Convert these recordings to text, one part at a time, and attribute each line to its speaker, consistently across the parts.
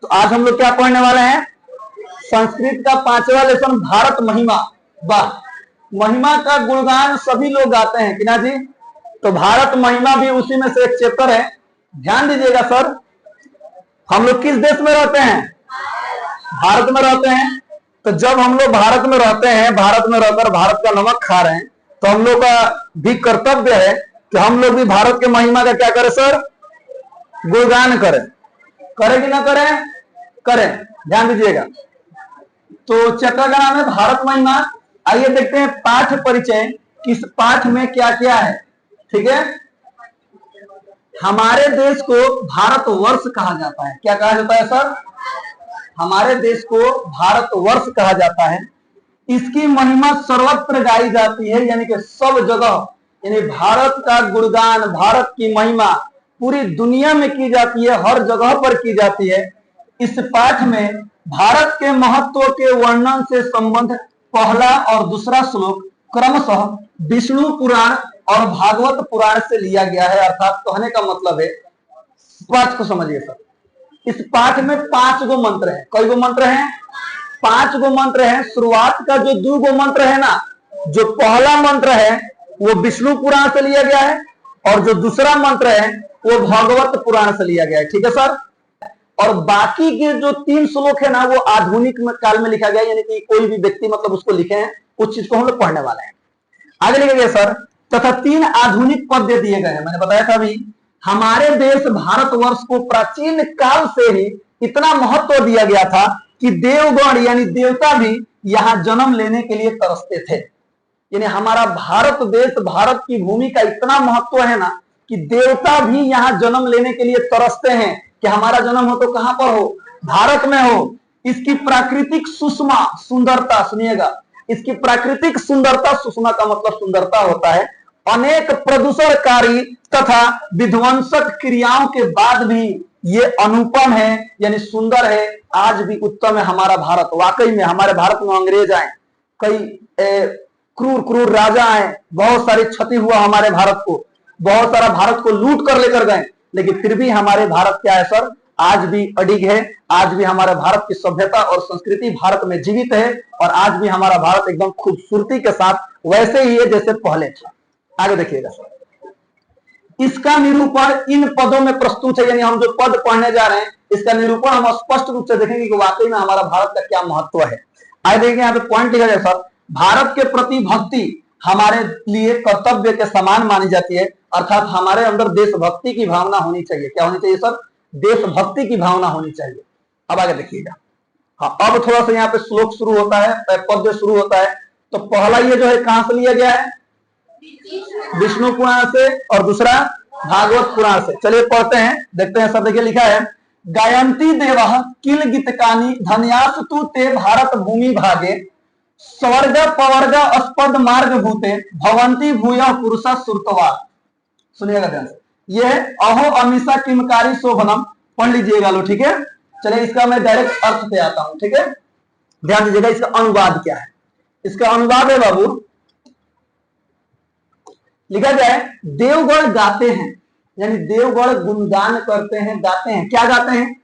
Speaker 1: तो आज हम लोग क्या पढ़ने वाले हैं? संस्कृत का 5वां लेसन, भारत महिमा। वाह, महिमा का गुणगान सभी लोग गाते हैं कि ना जी? तो भारत महिमा भी उसी में से एक चैप्टर है। ध्यान दीजिएगा सर, हम लोग किस देश में रहते हैं? भारत में रहते हैं। तो जब हम लोग भारत में रहते हैं, भारत में रहकर भारत का नमक खा रहे हैं, तो हम लोग का भी कर्तव्य है कि हम लोग भी भारत के महिमा का क्या करें सर? गुणगान करें। करें कि ना करें? करें। ध्यान दीजिएगा। तो चैप्टर का नाम है भारत महिमा। आइए देखते हैं पाठ परिचय, किस पाठ में क्या क्या है। ठीक है, हमारे देश को भारतवर्ष कहा जाता है। क्या कहा जाता है सर? हमारे देश को भारतवर्ष कहा जाता है। इसकी महिमा सर्वत्र गाई जाती है, यानी कि सब जगह, यानी भारत का गुणगान, भारत की महिमा पूरी दुनिया में की जाती है, हर जगह पर की जाती है। इस पाठ में भारत के महत्व के वर्णन से संबंध पहला और दूसरा श्लोक क्रमशः विष्णु पुराण और भागवत पुराण से लिया गया है। अर्थात कहने का मतलब है, पाठ को समझिए सर, इस पाठ में 5 गो मंत्र हैं। कई गो मंत्र हैं? 5 गो मंत्र हैं। शुरुआत का जो 2 गो मंत्र है ना, जो पहला मंत्र है वो विष्णु पुराण से लिया गया है, और जो दूसरा मंत्र है वो भागवत पुराण से लिया गया है। ठीक है सर? और बाकी के जो 3 श्लोक है ना, वो आधुनिक काल में लिखा गया, यानी कि कोई भी व्यक्ति मतलब उसको लिखे हैं, उस चीज को हम लोग पढ़ने वाले हैं। आगे लिखे गए सर, तथा 3 आधुनिक पद्य दिए गए हैं। मैंने बताया था अभी, हमारे देश भारतवर्ष को प्राचीन काल से ही इतना महत्व दिया गया था कि देवगण यानी देवता भी यहां जन्म लेने के लिए तरसते थे। यानी हमारा भारत देश, भारत की भूमि का इतना महत्व है ना कि देवता भी यहां जन्म लेने के लिए तरसते हैं कि हमारा जन्म हो तो कहां पर हो? भारत में हो। इसकी प्राकृतिक सुषमा, सुंदरता, सुनिएगा, इसकी प्राकृतिक सुंदरता, सुषमा का मतलब सुंदरता होता है, अनेक प्रदूषणकारी तथा विध्वंसक क्रियाओं के बाद भी ये अनुपम है, यानी सुंदर है। आज भी उत्तम है हमारा भारत। वाकई में हमारे भारत में अंग्रेज आए, कई क्रूर क्रूर राजा आए, बहुत सारी क्षति हुआ हमारे भारत को, बहुत सारा भारत को लूट कर लेकर गए, लेकिन फिर भी हमारे भारत क्या है सर? आज भी अडिग है। आज भी हमारे भारत की सभ्यता और संस्कृति भारत में जीवित है, और आज भी हमारा भारत एकदम खूबसूरती के साथ वैसे ही है जैसे पहले था। आगे देखिएगा सर, इसका निरूपण इन पदों में प्रस्तुत है। यानी हम जो पद पढ़ने जा रहे हैं, इसका निरूपण हम स्पष्ट रूप से देखेंगे कि वाकई में हमारा भारत का क्या महत्व है। आगे देखिए, यहाँ पे पॉइंट लिखा जाए सर, भारत के प्रति भक्ति हमारे लिए कर्तव्य के समान मानी जाती है। अर्थात हमारे अंदर देशभक्ति की भावना होनी चाहिए। क्या होनी चाहिए सर? देशभक्ति की भावना होनी चाहिए। अब आगे देखिएगा। हाँ, अब थोड़ा सा यहाँ पे श्लोक शुरू होता है, पद्य शुरू होता है। तो पहला ये जो है कहां से लिया गया है? विष्णु पुराण से, और दूसरा भागवत पुराण से। चलिए पढ़ते हैं, देखते हैं सर। देखिए लिखा है, गायंती देवः किल गीतकानि धन्यास्तु ते भारत भूमि भागे स्वर्ग पवर्ग अस्पद मार्ग भूते भवंती भूय पुरुष सुरतवा। सुनिएगा ध्यान से, यह अहो अमीषा किमकारी शोभनम पढ़ लीजिएगा लो। ठीक है, चलिए इसका मैं डायरेक्ट अर्थ पे आता हूं। ठीक है, ध्यान दीजिएगा, इसका अनुवाद क्या है। इसका अनुवाद है बाबू, लिखा जाए, देवगण गाते हैं, यानी देवगण गुणगान करते हैं, गाते हैं। क्या गाते हैं?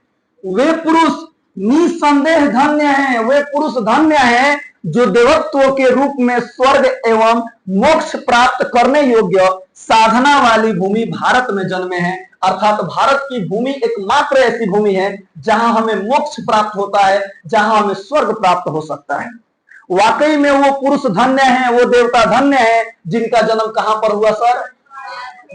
Speaker 1: वे पुरुष निसंदेह धन्य हैं, वे पुरुष धन्य हैं जो देवत्व के रूप में स्वर्ग एवं मोक्ष प्राप्त करने योग्य साधना वाली भूमि भारत में जन्मे हैं। अर्थात भारत की भूमि एकमात्र ऐसी भूमि है जहां हमें मोक्ष प्राप्त होता है, जहां हमें स्वर्ग प्राप्त हो सकता है। वाकई में वो पुरुष धन्य हैं, वो देवता धन्य हैं जिनका जन्म कहां पर हुआ सर?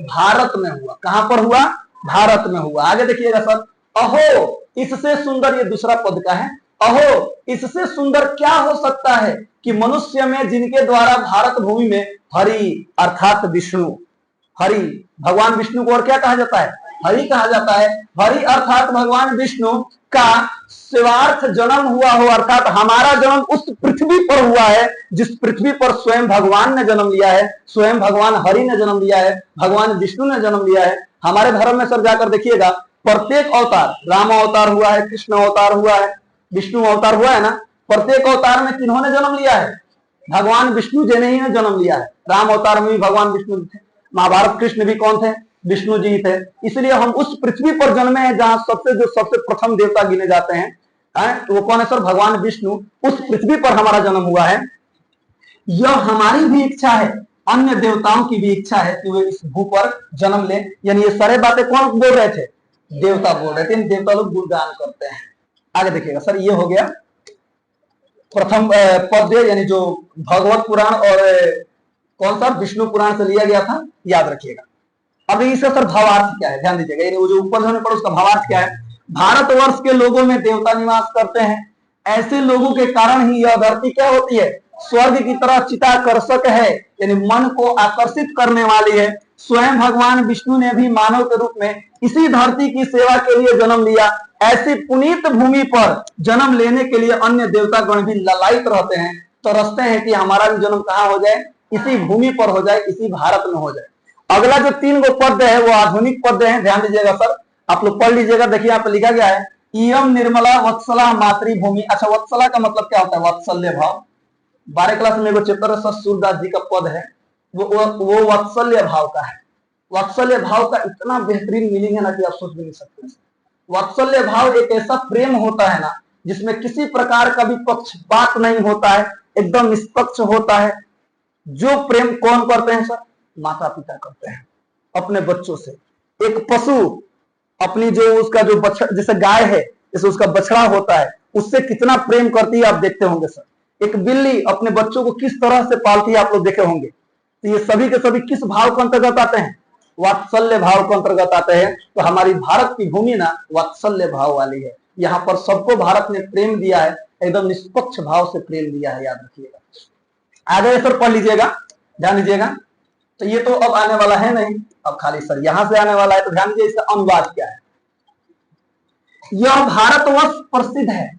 Speaker 1: भारत में हुआ। कहां पर हुआ? भारत में हुआ। आगे देखिएगा सर, अहो इससे सुंदर, ये दूसरा पद का है, अहो इससे सुंदर क्या हो सकता है कि मनुष्य में जिनके द्वारा भारत भूमि में हरि अर्थात विष्णु, हरि भगवान विष्णु को और क्या कहा जाता है? हरि कहा जाता है। हरि अर्थात भगवान विष्णु का शिवार्थ जन्म हुआ हो, अर्थात हमारा जन्म उस पृथ्वी पर हुआ है जिस पृथ्वी पर स्वयं भगवान ने जन्म लिया है, स्वयं भगवान हरि ने जन्म लिया है, भगवान विष्णु ने जन्म लिया है। हमारे धर्म में सर जाकर देखिएगा, प्रत्येक अवतार, राम अवतार हुआ है, कृष्ण अवतार हुआ है, विष्णु अवतार हुआ है ना, प्रत्येक अवतार में किन्होंने जन्म लिया है? भगवान विष्णु जी ने ही जन्म लिया है। राम अवतार में भी भगवान विष्णु थे। महाभारत कृष्ण भी कौन थे? विष्णु जी थे, इसलिए हम उस पृथ्वी पर जन्मे हैं जहां सबसे प्रथम देवता गिने जाते हैं। तो वो कौन है सर? भगवान विष्णु। उस पृथ्वी पर हमारा जन्म हुआ है। यह हमारी भी इच्छा है, अन्य देवताओं की भी इच्छा है कि वे इस भू पर जन्म लें। यानी ये सारे बातें कौन बोल रहे थे? देवता बोल रहे थे। देवता लोग गुणगान करते हैं। आगे देखिएगा सर, ये हो गया प्रथम पद्य, यानी जो भगवत पुराण और कौन सा विष्णु पुराण से लिया गया था, याद रखिएगा। अब इसका सर भावार्थ क्या है, ध्यान दीजिएगा। यानी वो जो ऊपर होने पर उसका भावार्थ क्या है? भारतवर्ष के लोगों में देवता निवास करते हैं। ऐसे लोगों के कारण ही यह धरती क्या होती है? स्वर्ग की तरह चिताकर्षक है, यानी मन को आकर्षित करने वाली है। स्वयं भगवान विष्णु ने भी मानव के रूप में इसी धरती की सेवा के लिए जन्म लिया। ऐसी पुनीत भूमि पर जन्म लेने के लिए अन्य देवतागण भी ललायित रहते हैं, तरसते हैं कि हमारा भी जन्म कहाँ हो जाए? इसी भूमि पर हो जाए, इसी भारत में हो जाए। अगला जो 3 गो पद्य है वो आधुनिक पद्य है, ध्यान दीजिएगा सर, आप लोग पढ़ लीजिएगा। देखिए यहाँ पे लिखा गया है, इयम निर्मला वत्सला मातृभूमि। अच्छा, वत्सला का मतलब क्या होता है? वात्सल्य भाव। 12 क्लास में एगो चैप्टर सर सूरदास जी का पद है, वो वात्सल्य भाव का है। वात्सल्य भाव का इतना बेहतरीन मीनिंग है ना कि आप सोच भी नहीं सकते। वात्सल्य भाव एक ऐसा प्रेम होता है ना जिसमें किसी प्रकार का भी पक्षपात नहीं होता है, एकदम निष्पक्ष होता है। जो प्रेम कौन करते हैं सर? माता पिता करते हैं अपने बच्चों से। एक पशु अपनी जो उसका जो जैसे गाय है, जैसे उसका बछड़ा होता है, उससे कितना प्रेम करती है आप देखते होंगे सर। एक बिल्ली अपने बच्चों को किस तरह से पालती है आप लोग देखे होंगे। तो ये सभी के सभी किस भाव के अंतर्गत आते हैं? वात्सल्य भाव के अंतर्गत आते हैं। तो हमारी भारत की भूमि ना वात्सल्य भाव वाली है। यहाँ पर सबको भारत ने प्रेम दिया है, एकदम निष्पक्ष भाव से प्रेम दिया है, याद रखिएगा। आगे सर पढ़ लीजिएगा, ध्यान दीजिएगा। तो ये तो अब आने वाला है नहीं, अब खाली सर यहां से आने वाला है, तो ध्यान दीजिए इसका अनुवाद क्या है। यह भारतवर्ष प्रसिद्ध है।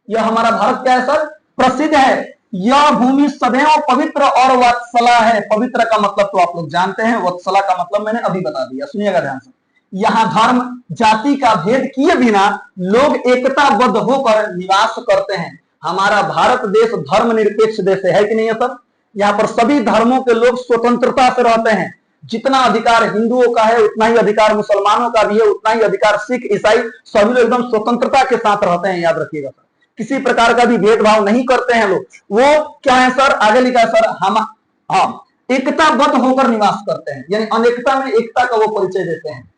Speaker 1: यह हमारा भारत क्या है सर? प्रसिद्ध है। यह भूमि सदैव पवित्र और वत्सला है। पवित्र का मतलब तो आप लोग जानते हैं, वत्सला का मतलब मैंने अभी बता दिया, सुनिएगा ध्यान से। यहाँ धर्म जाति का भेद किए बिना लोग एकताबद्ध होकर निवास करते हैं। हमारा भारत देश धर्मनिरपेक्ष देश है कि नहीं है सर? यहाँ पर सभी धर्मों के लोग स्वतंत्रता से रहते हैं। जितना अधिकार हिंदुओं का है उतना ही अधिकार मुसलमानों का भी है, उतना ही अधिकार सिख ईसाई सभी लोग एकदम स्वतंत्रता के साथ रहते हैं, याद रखिएगा सर। किसी प्रकार का भी भेदभाव नहीं करते हैं लोग। वो क्या है सर? आगे लिखा है सर, हम एकताबद्ध होकर निवास करते हैं, यानी अनेकता में एकता का वो परिचय देते हैं।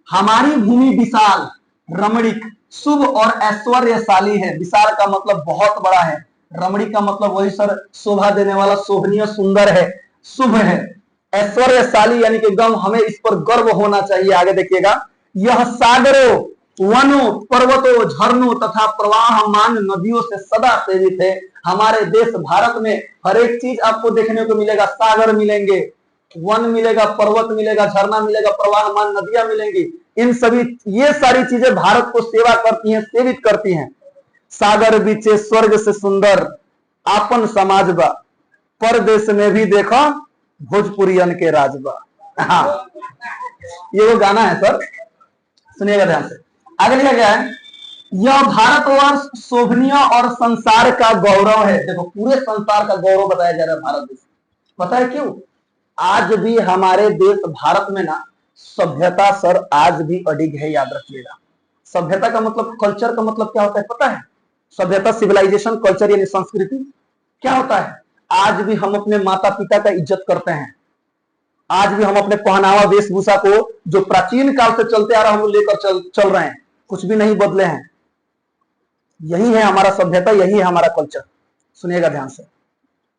Speaker 1: हमारी भूमि विशाल, रमणीक, शुभ और ऐश्वर्यशाली है। विशाल का मतलब बहुत बड़ा है, रमणीक का मतलब वही सर शोभा देने वाला, शोभनीय, सुंदर है, शुभ है। ऐश्वर्यशाली यानी कि एकदम हमें इस पर गर्व होना चाहिए। आगे देखिएगा, यह सागरों, वनों, पर्वतों, झरनों तथा प्रवाहमान नदियों से सदा सेवित है। हमारे देश भारत में हर एक चीज आपको देखने को मिलेगा। सागर मिलेंगे, वन मिलेगा, पर्वत मिलेगा, झरना मिलेगा, प्रवाहमान नदियां मिलेंगी। इन सभी ये सारी चीजें भारत को सेवा करती हैं, सेवित करती हैं। सागर बीचे स्वर्ग से सुंदर आपन समाजबा, परदेश में भी देखो भोजपुरियन के राजबा। हाँ, ये वो गाना है सर, सुनिएगा ध्यान से। आगे लिखा गया है, यह भारतवर्ष शोभनीय और संसार का गौरव है। देखो पूरे संसार का गौरव बताया जा रहा है भारत देश। पता है क्यों? आज भी हमारे देश भारत में ना सभ्यता सर आज भी अडिग है, याद रखिएगा। सभ्यता का मतलब, कल्चर का मतलब क्या होता है पता है? सभ्यता, सिविलाइजेशन, कल्चर यानी संस्कृति क्या होता है? आज भी हम अपने माता पिता का इज्जत करते हैं। आज भी हम अपने पहनावा वेशभूषा को जो प्राचीन काल से चलते आ रहा हम लेकर चल रहे हैं, कुछ भी नहीं बदले हैं। यही है हमारा सभ्यता, यही है हमारा कल्चर। सुनिएगा ध्यान से।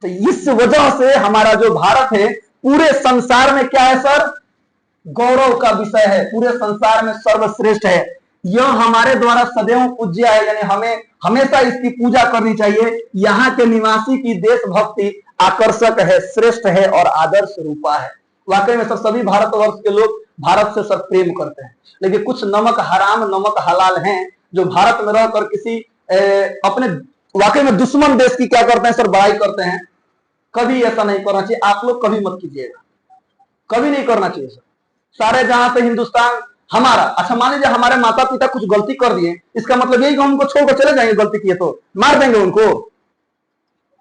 Speaker 1: तो इस वजह से हमारा जो भारत है पूरे संसार में क्या है सर? गौरव का विषय है, पूरे संसार में सर्वश्रेष्ठ है। यह हमारे द्वारा सदैव पूज्य है, यानी हमें हमेशा इसकी पूजा करनी चाहिए। यहाँ के निवासी की देशभक्ति आकर्षक है, श्रेष्ठ है और आदर्श रूपा है। वाकई में सर सभी भारतवर्ष के लोग भारत से सर प्रेम करते हैं, लेकिन कुछ नमक हराम नमक हलाल हैं जो भारत में रहकर किसी अपने वाकई में दुश्मन देश की क्या करते हैं सर? बड़ाई करते हैं। कभी ऐसा नहीं करना चाहिए, आप लोग कभी मत कीजिएगा, कभी नहीं करना चाहिए सर। सारे जहां से हिंदुस्तान हमारा, अच्छा मान लीजिए हमारे माता पिता कुछ गलती कर दिए, इसका मतलब यही कि हम उनको छोड़कर चले जाएंगे? गलती किए तो मार देंगे उनको?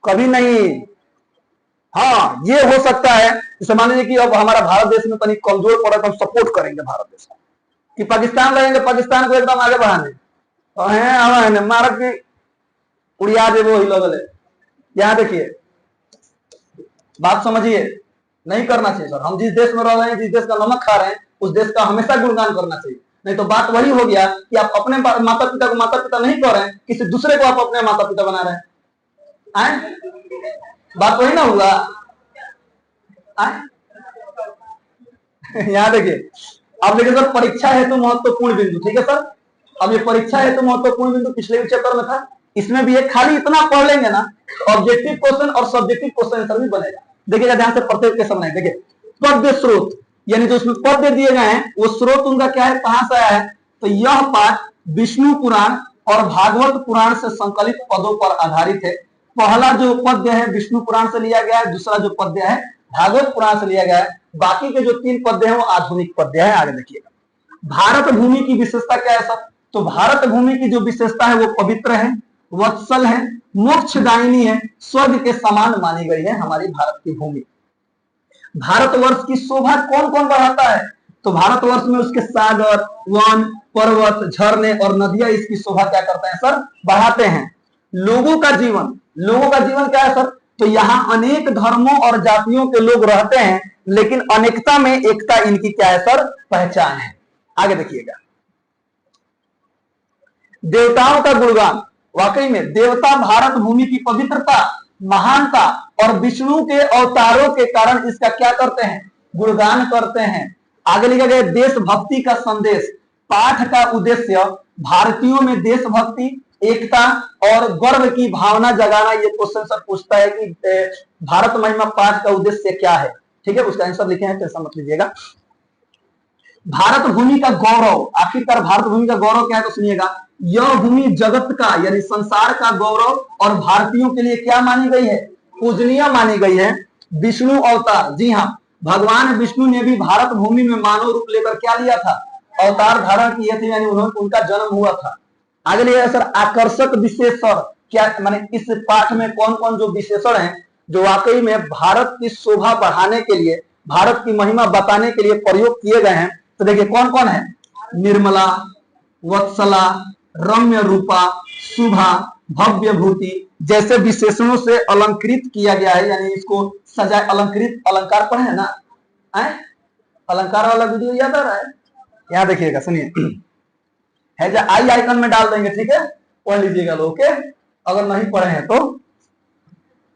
Speaker 1: कभी नहीं। हाँ, ये हो सकता है जैसे मान लीजिए कि अब हमारा भारत देश में कहीं कमजोर पड़ा तो हम सपोर्ट करेंगे भारत देश को, कि पाकिस्तान रहेंगे, पाकिस्तान को एकदम आगे बढ़ाने और मारक की उड़िया दे वो हिलो गले। यहाँ देखिए, बात समझिए, नहीं करना चाहिए सर। हम जिस देश में रह रहे हैं, जिस देश का नमक खा रहे हैं, उस देश का हमेशा गुणगान करना चाहिए। नहीं तो बात वही हो गया कि आप अपने माता पिता को माता पिता नहीं कर रहे हैं, किसी दूसरे को आप अपने माता पिता बना रहे हैं। बात वही ना हुआ। यहाँ देखिए, अब देखिए सर, परीक्षा है तो महत्वपूर्ण बिंदु, ठीक है सर। अब ये परीक्षा है तो महत्वपूर्ण बिंदु पिछले चैप्टर में था, इसमें भी एक खाली इतना पढ़ लेंगे ना, ऑब्जेक्टिव क्वेश्चन और सब्जेक्टिव क्वेश्चन आंसर भी बनेगा। देखिएगा ध्यान से, प्रत्येक के समय देखिए, पद्य स्रोत, यानी जो उसमें पद्य दिए गए हैं वो स्रोत उनका क्या है, कहां से आया है। तो यह पाठ विष्णु पुराण और भागवत पुराण से संकलित पदों पर आधारित है। पहला जो पद्य है विष्णु पुराण से लिया गया है, दूसरा जो पद्य है भागवत पुराण से लिया गया है, बाकी के जो 3 पद्य हैं वो आधुनिक पद्य है। आगे देखिएगा, भारत भूमि की विशेषता क्या है सर। तो भारत भूमि की जो विशेषता है वो पवित्र है, वत्सल है, मोक्षदायिनी है, स्वर्ग के समान मानी गई है हमारी भारत की भूमि। भारतवर्ष की शोभा कौन कौन बढ़ाता है। तो भारतवर्ष में उसके सागर, वन, पर्वत, झरने और नदियां इसकी शोभा क्या करते हैं सर, बढ़ाते हैं। लोगों का जीवन क्या है सर। तो यहाँ अनेक धर्मों और जातियों के लोग रहते हैं, लेकिन अनेकता में एकता इनकी क्या है सर, पहचान है। आगे देखिएगा, देवताओं का गुणगान। वाकई में देवता भारत भूमि की पवित्रता, महानता और विष्णु के अवतारों के कारण इसका क्या करते हैं, गुणगान करते हैं। आगे लिखा गया, देशभक्ति का संदेश। पाठ का उद्देश्य भारतीयों में देशभक्ति, एकता और गर्व की भावना जगाना। ये क्वेश्चन सर पूछता है कि भारत महिमा पाठ का उद्देश्य क्या है, ठीक है, उसका आंसर लिखे हैं, टेंशन मत लीजिएगा। भारत भूमि का गौरव, आखिरकार भारत भूमि का गौरव क्या है तो सुनिएगा। यह भूमि जगत का यानी संसार का गौरव और भारतीयों के लिए क्या मानी गई है, पूजनीय मानी गई है। विष्णु अवतार, जी हाँ, भगवान विष्णु ने भी भारत भूमि में मानव रूप लेकर क्या लिया था, अवतार धारण किए थे, यानी उनका जन्म हुआ था। आगे लिखा सर, आकर्षक विशेषण क्या, माने इस पाठ में कौन कौन जो विशेषण है जो वाकई में भारत की शोभा बढ़ाने के लिए, भारत की महिमा बताने के लिए प्रयोग किए गए हैं। तो देखिए कौन कौन है, निर्मला, वत्सला, रम्य रूपा, शुभा, भव्य भूति जैसे विशेषणों से अलंकृत किया गया है, यानी इसको सजा, अलंकृत, अलंकार पढ़े है ना, अलंकार वाला वीडियो याद आ रहा है। यहाँ देखिएगा, सुनिए, है जो आई आइकन में डाल देंगे, ठीक है, पढ़ लीजिएगा लोग, ओके। अगर नहीं पढ़े हैं तो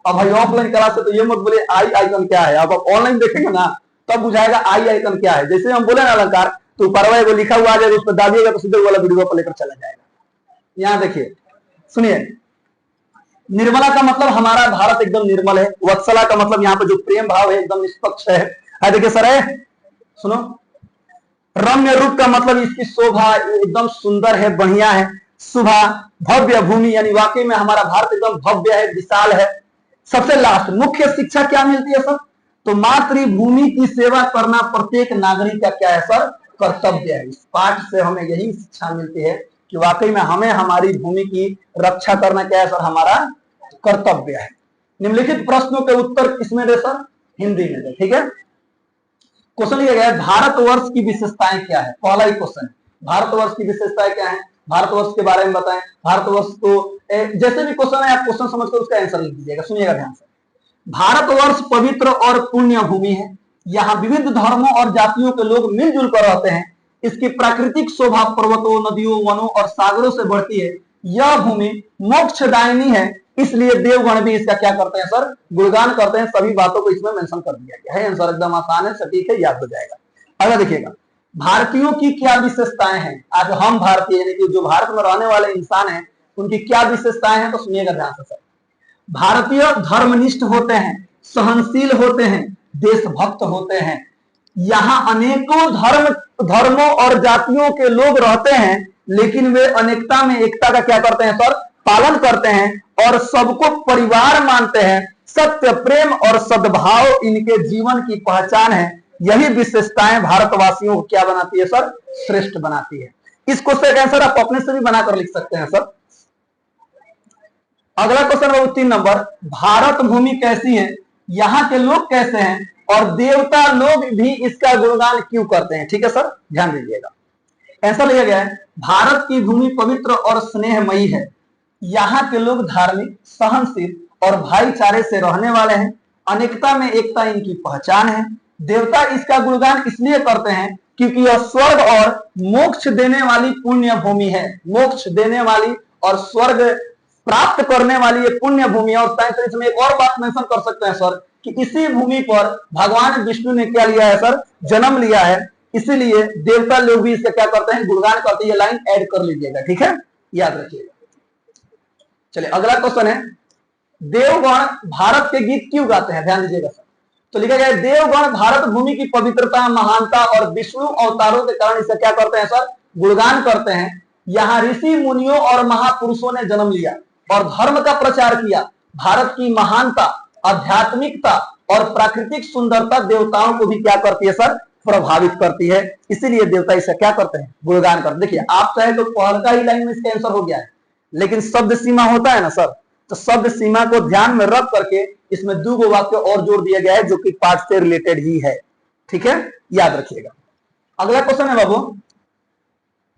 Speaker 1: अब भाई ऑफलाइन क्लास से तो ये मत बोले आई आइकन क्या है, अब आप ऑनलाइन देखेंगे ना तब बुझाएगा आई आइकन क्या है। जैसे हम बोले ना अलंकार, तो ऊपर वो लिखा हुआ आ जाएगा, उस पर दाबिएगा तो सीधे वाला वीडियो पर लेकर चला जाएगा। यहाँ देखिए, सुनिए, निर्मला का मतलब हमारा भारत एकदम निर्मल है। वत्सला का मतलब यहाँ पे जो प्रेम भाव है एकदम निष्पक्ष है। देखिए सर, है सुनो। रम्य रूप का मतलब इसकी शोभा एकदम सुंदर है, बढ़िया है। शुभा, भव्य भूमि, यानी वाकई में हमारा भारत एकदम भव्य है, विशाल है। सबसे लास्ट, मुख्य शिक्षा क्या मिलती है सर, तो मातृभूमि की सेवा करना प्रत्येक नागरिक का क्या है सर, कर्तव्य है। इस पाठ से हमें यही शिक्षा मिलती है कि वाकई में हमें हमारी भूमि की रक्षा करना क्या है सर, हमारा कर्तव्य है। निम्नलिखित प्रश्नों के उत्तर किसमें दे सर, हिंदी में दे, ठीक है। क्वेश्चन लिया गया है, भारतवर्ष की विशेषताएं क्या है। पहला ही क्वेश्चन, भारतवर्ष की विशेषताएं क्या है, भारतवर्ष के बारे में बताएं। भारतवर्ष को जैसे भी क्वेश्चन है आप क्वेश्चन समझकर उसका आंसर लिख दीजिएगा। सुनिएगा ध्यान से, भारतवर्ष पवित्र और पुण्य भूमि है। यहाँ विविध धर्मों और जातियों के लोग मिलजुल कर रहते हैं। इसकी प्राकृतिक शोभा पर्वतों, नदियों, वनों और सागरों से बढ़ती है। यह भूमि मोक्षदायिनी है, इसलिए देवगण भी इसका क्या करते हैं सर, गुणगान करते हैं। सभी बातों को इसमें मेंशन कर दिया गया है। आंसर एकदम आसान है, सटीक है, याद हो जाएगा। अगला देखिएगा, भारतीयों की क्या विशेषताएं हैं। आज हम भारतीय यानी कि जो भारत में रहने वाले इंसान हैं उनकी क्या विशेषताएं हैं, तो सुनिएगा ध्यान से सर। भारतीय धर्मनिष्ठ होते हैं, सहनशील होते हैं, देशभक्त होते हैं। यहाँ अनेकों धर्मों और जातियों के लोग रहते हैं, लेकिन वे अनेकता में एकता का क्या करते हैं सर, पालन करते हैं और सबको परिवार मानते हैं। सत्य, प्रेम और सद्भाव इनके जीवन की पहचान है। यही विशेषताएं भारतवासियों को क्या बनाती है सर, श्रेष्ठ बनाती है। इस क्वेश्चन का आंसर आप अपने से भी बनाकर लिख सकते हैं सर। अगला क्वेश्चन है 3 नंबर, भारत भूमि कैसी है, यहाँ के लोग कैसे हैं, और देवता लोग भी इसका गुणगान क्यों करते हैं? ठीक है सर, ध्यान दीजिएगा। ऐसा लिया गया है, भारत की भूमि पवित्र और स्नेहमयी है। यहाँ के लोग धार्मिक, सहनशील और भाईचारे से रहने वाले हैं। अनेकता में एकता इनकी पहचान है। देवता इसका गुणगान इसलिए करते हैं क्योंकि यह स्वर्ग और मोक्ष देने वाली पुण्य भूमि है। मोक्ष देने वाली और स्वर्ग प्राप्त करने वाली ये पुण्य भूमि है। और इसमें एक और बात मेंशन कर सकते हैं सर कि इसी भूमि पर भगवान विष्णु ने क्या लिया है सर? जन्म लिया है। इसीलिए देवता लोग भी इसका क्या करते हैं? गुणगान करते हैं। ये लाइन ऐड कर लीजिएगा, ठीक है, याद रखिएगा। चलिए अगला क्वेश्चन है, देवगण भारत के गीत क्यों गाते हैं? ध्यान दीजिएगा सर। तो लिखा गया है, देवगण भारत भूमि की पवित्रता, महानता और विष्णु अवतारों के कारण इसे क्या करते हैं सर? गुणगान करते हैं। यहाँ ऋषि मुनियों और महापुरुषों ने जन्म लिया और धर्म का प्रचार किया। भारत की महानता, आध्यात्मिकता और प्राकृतिक सुंदरता देवताओं को भी क्या करती है सर? प्रभावित करती है। इसीलिए देवता इसे क्या करते हैं? गुणगान करते हैं। देखिए आप चाहे तो पहला ही लाइन में इसका आंसर हो गया है, लेकिन शब्द सीमा होता है ना सर, तो शब्द सीमा को ध्यान में रख करके इसमें 2 वाक्य और जोड़ दिया गया है जो कि पाठ से रिलेटेड ही है। ठीक है, याद रखिएगा। अगला क्वेश्चन है बाबू,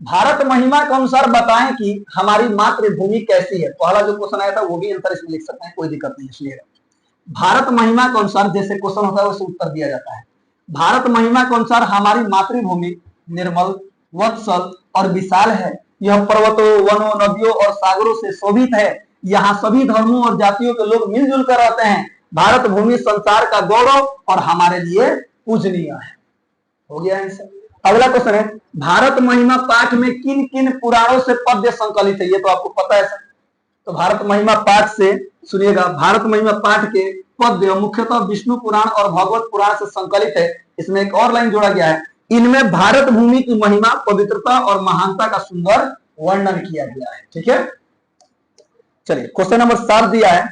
Speaker 1: भारत महिमा के अनुसार बताएं कि हमारी मातृभूमि कैसी है। पहला जो क्वेश्चन आया था वो भी आंसर इसमें लिख सकते हैं, कोई दिक्कत नहीं। इसलिए भारत महिमा के अनुसार जैसे क्वेश्चन होता है वैसे उत्तर दिया जाता है। भारत महिमा के अनुसार हमारी मातृभूमि निर्मल, वत्सल और विशाल है। यह पर्वतों, वनों, नदियों और सागरों से शोभित है। यहाँ सभी धर्मों और जातियों के लोग मिलजुल कर रहते हैं। भारत भूमि संसार का गौरव और हमारे लिए पूजनीय है। हो गया आंसर। अगला क्वेश्चन है, भारत महिमा पाठ में किन किन पुराणों से पद्य संकलित है? ये तो आपको पता है सर। तो भारत महिमा पाठ से सुनिएगा, भारत महिमा पाठ के पद्य मुख्यतः विष्णु पुराण और भगवत पुराण से संकलित है। इसमें एक और लाइन जोड़ा गया है, इनमें भारत भूमि की महिमा, पवित्रता और महानता का सुंदर वर्णन किया गया है। ठीक है, चलिए क्वेश्चन नंबर 7 दिया है,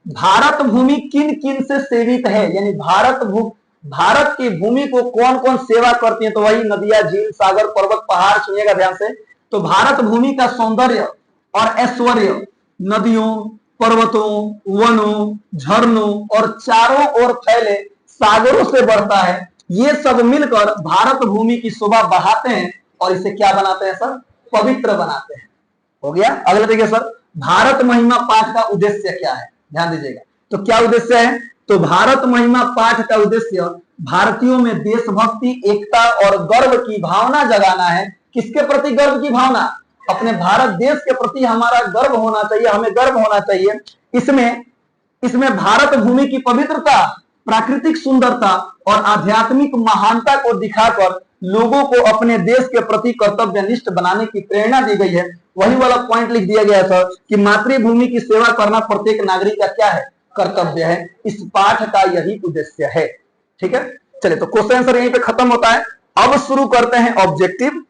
Speaker 1: भारत भूमि किन किन से सेवित है? यानी भारत की भूमि को कौन कौन सेवा करती है? तो वही नदियां, झील, सागर, पर्वत, पहाड़। सुनिएगा ध्यान से। तो भारत भूमि का सौंदर्य और ऐश्वर्य नदियों, पर्वतों, वनों, झरनों और चारों ओर फैले सागरों से बढ़ता है। ये सब मिलकर भारत भूमि की शोभा बढ़ाते हैं और इसे क्या बनाते हैं सर? पवित्र बनाते हैं। हो गया। अगला देखिए सर, भारत महिमा पाठ का उद्देश्य क्या है? ध्यान दीजिएगा। तो क्या उद्देश्य है? तो भारत महिमा पाठ का उद्देश्य भारतीयों में देशभक्ति, एकता और गर्व की भावना जगाना है। किसके प्रति गर्व की भावना? अपने भारत देश के प्रति हमारा गर्व होना चाहिए, हमें गर्व होना चाहिए। इसमें भारत भूमि की पवित्रता, प्राकृतिक सुंदरता और आध्यात्मिक महानता को दिखाकर लोगों को अपने देश के प्रति कर्तव्यनिष्ठ बनाने की प्रेरणा दी गई है। वही वाला पॉइंट लिख दिया गया था कि मातृभूमि की सेवा करना प्रत्येक नागरिक का क्या है? कर्तव्य है। इस पाठ का यही उद्देश्य है। ठीक है, चलिए तो क्वेश्चन आंसर यहीं पे खत्म होता है। अब शुरू करते हैं ऑब्जेक्टिव।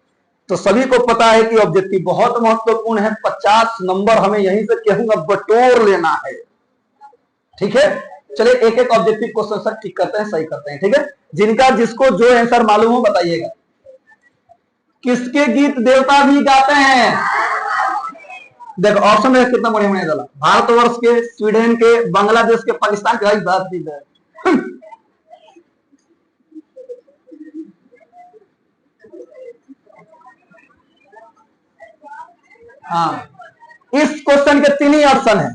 Speaker 1: तो सभी को पता है कि ऑब्जेक्टिव बहुत महत्वपूर्ण है। 50 नंबर हमें यहीं से कहूंगा बटोर लेना है। ठीक है, चलिए एक एक ऑब्जेक्टिव क्वेश्चन सर ठीक करते हैं, सही करते हैं। ठीक है, जिसको जो आंसर मालूम हो बताइएगा। किसके गीत देवता भी गाते हैं? देखो ऑप्शन में कितना बढ़िया बढ़िया डाला, भारतवर्ष के, स्वीडन के, बांग्लादेश के, पाकिस्तान के। भाई बात भी है। हाँ, इस क्वेश्चन के 3 ही ऑप्शन है।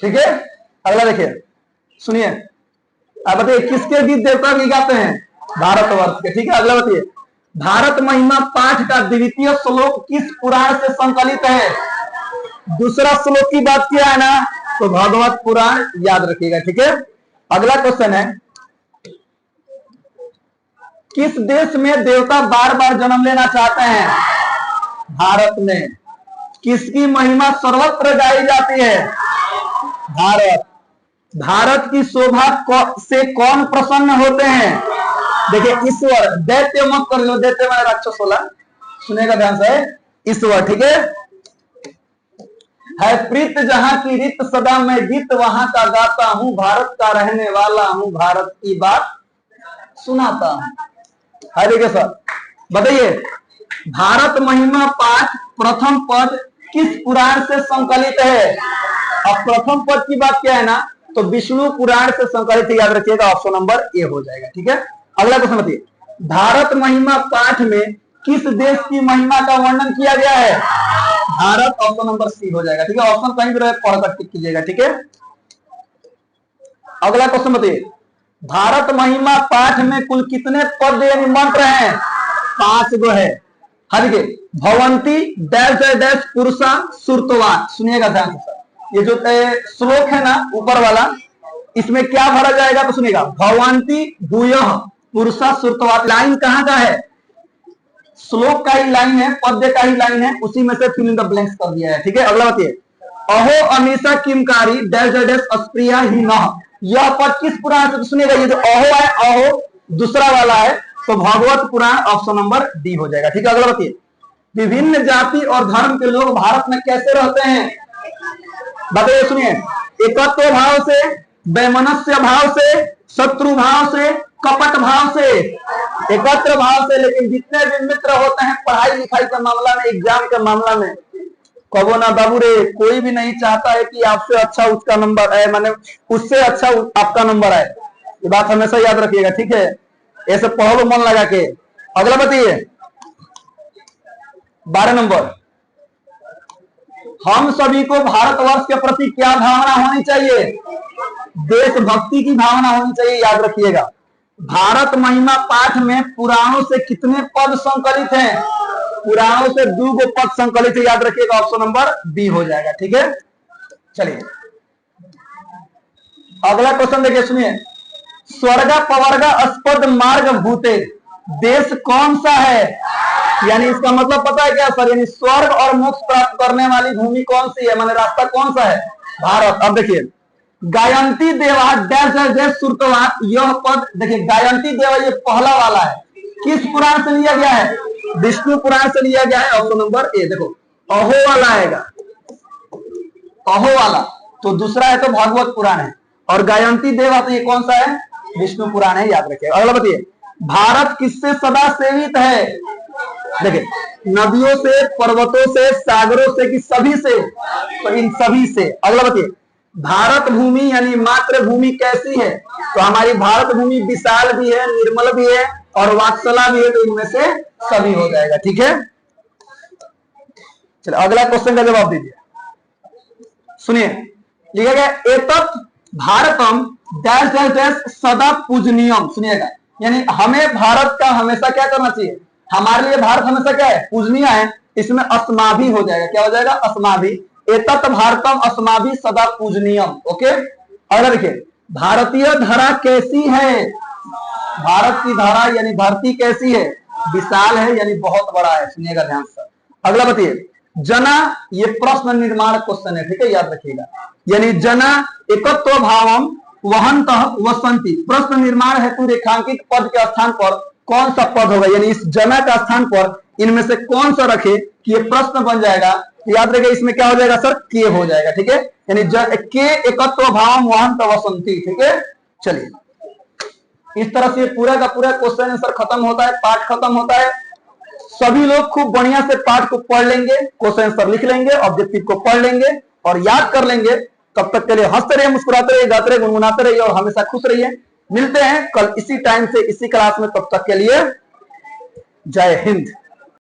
Speaker 1: ठीक है, अगला देखिए, सुनिए। अब बताइए किसके गीत देवता भी गाते हैं? भारतवर्ष के। ठीक है, अगला बताइए, भारत महिमा पाठ का द्वितीय श्लोक किस पुराण से संकलित है? दूसरा श्लोक की बात किया है ना, तो भागवत पुराण, याद रखिएगा। ठीक है, अगला क्वेश्चन है, किस देश में देवता बार बार जन्म लेना चाहते हैं? भारत में। किसकी महिमा सर्वत्र गाई जाती है? भारत। भारत की शोभा से कौन प्रसन्न होते हैं? देखिए ईश्वर। दैत्य मत कर लो, दैत्य वाला राक्षस होला। सुनेगा ध्यान से, ईश्वर। ठीक है प्रीत जहां की रीत सदा मैं गीत वहां का गाता हूं। भारत का रहने वाला हूं, भारत की बात सुनाता हूं। है देखिए सर, बताइए भारत महिमा पाठ प्रथम पद किस पुराण से संकलित है? अब प्रथम पद की बात क्या है ना, तो विष्णु पुराण से संकलित है, याद रखिएगा ऑप्शन नंबर ए हो जाएगा। ठीक है, अगला क्वेश्चन बताइए, भारत महिमा पाठ में किस देश की महिमा का वर्णन किया गया है? भारत, ऑप्शन नंबर सी हो जाएगा। ठीक है, ऑप्शन कहीं भी रहे पढ़कर टिक कीजिएगा। ठीक है, अगला क्वेश्चन बताइए, भारत महिमा पाठ में कुल कितने पद यानी मंत्र हैं? 5 गो है। हर के भवंती डैश डैश पुरुषा सुरतवा, सुनिएगा ध्यान से, ये जो श्लोक है ना ऊपर वाला, इसमें क्या भरा जाएगा तो सुनिएगा, भवंती भूयः पुरुषा सुरतवा। लाइन कहां का है? श्लोक का ही लाइन है, पद्य का ही लाइन है, उसी में से फिल इन द ब्लैंक्स कर दिया है। ठीक है, अगला बताइए, अहो अमीषा किमकारी डैश डैश अस्प्रिया ही न, यह पद किस पुराण से? सुनिएगा, ये जो अहो है, अहो दूसरा वाला है, तो भागवत पुराण, ऑप्शन नंबर डी हो जाएगा। ठीक है, अगला बताइए, विभिन्न जाति और धर्म के लोग भारत में कैसे रहते हैं? बताइए, सुनिए, एकत्व भाव से, वैमनस्य भाव से, शत्रु भाव से, कपट भाव से? एकत्र भाव से, लेकिन जितने भी मित्र होते हैं पढ़ाई लिखाई के मामला में, एग्जाम के मामला में, कहो ना बाबू रे, कोई भी नहीं चाहता है कि आपसे अच्छा उसका नंबर आए, माने उससे अच्छा आपका नंबर आए, ये बात हमेशा याद रखिएगा। ठीक है, ऐसे पढ़ो मन लगा के। अगला बताइए, 12 नंबर, हम सभी को भारतवर्ष के प्रति क्या भावना होनी चाहिए? देशभक्ति की भावना होनी चाहिए, याद रखिएगा। भारत महिमा पाठ में पुराणों से कितने पद संकलित हैं? पुराणों से 2 गो पद संकलित है, याद रखिएगा, ऑप्शन नंबर बी हो जाएगा। ठीक है, चलिए अगला क्वेश्चन देखिए, सुनिए, स्वर्ग पवर्ग अस्पद मार्ग भूते, देश कौन सा है? यानी इसका मतलब पता है क्या सर? यानी स्वर्ग और मोक्ष प्राप्त करने वाली भूमि कौन सी है, माने रास्ता कौन सा है? भारत। अब देखिए, गायंती देवा डैश डैश सुरतवा, यह पद देखिए, गायंती देवा ये पहला वाला है, किस पुराण से लिया गया है? विष्णु पुराण से लिया गया है, ऑप्शन नंबर ए। देखो, अहो वाला आएगा, अहो वाला, तो दूसरा है तो भागवत पुराण है, और गायंती देवा तो ये कौन सा है? विष्णु पुराण है, याद रखिए। अगला बताइए, भारत किससे सदा सेवित है? देखिए, नदियों से, पर्वतों से, सागरों से, कि सभी से? तो इन सभी से। अगला बताइए, भारत भूमि यानी मातृभूमि कैसी है? तो हमारी भारत भूमि विशाल भी है, निर्मल भी है, और वात्सला भी है, तो इनमें से सभी हो जाएगा। ठीक है, चलो अगला क्वेश्चन का जवाब दीजिए। सुनिए, लिखा गया, एतत् भारतम डैश डैश डैश सदा पूजनीयम। सुनिएगा, यानी हमें भारत का हमेशा क्या करना चाहिए? हमारे लिए भारत हमेशा क्या है? पूजनीय है। इसमें अस्माभि हो जाएगा, क्या हो जाएगा? अस्माभि। एतत् भारतम अस्माभि सदा पूजनीयम। ओके, अगला देखिए, भारतीय धरा कैसी है? भारत की धारा यानी धरती कैसी है? विशाल है, यानी बहुत बड़ा है। सुनिएगा ध्यान से। अगला बताइए, जना, ये प्रश्न निर्माण क्वेश्चन है, ठीक है, याद रखिएगा। यानी जना एकत्व भावम वहंतः वसंती, प्रश्न निर्माण हेतु रेखांकित पद के स्थान पर कौन सा पद होगा? यानी इस जना का स्थान पर इनमें से कौन सा रखे कि ये प्रश्न बन जाएगा? याद रखिए, इसमें क्या हो जाएगा सर? के हो जाएगा। ठीक है, यानी के एकत्व भावम वहंत वसंती। ठीक है, चलिए इस तरह से पूरा का पूरा क्वेश्चन आंसर खत्म होता है, पाठ खत्म होता है। सभी लोग खूब बढ़िया से पाठ को पढ़ लेंगे, क्वेश्चन आंसर लिख लेंगे, ऑब्जेक्टिव को पढ़ लेंगे और याद कर लेंगे। तब तक के लिए हंसते रहिए, मुस्कुराते रहिए, गाते रहिए, गुनगुनाते रहिए और हमेशा खुश रहिए। मिलते हैं कल इसी टाइम से इसी क्लास में, तब तक के लिए जय हिंद।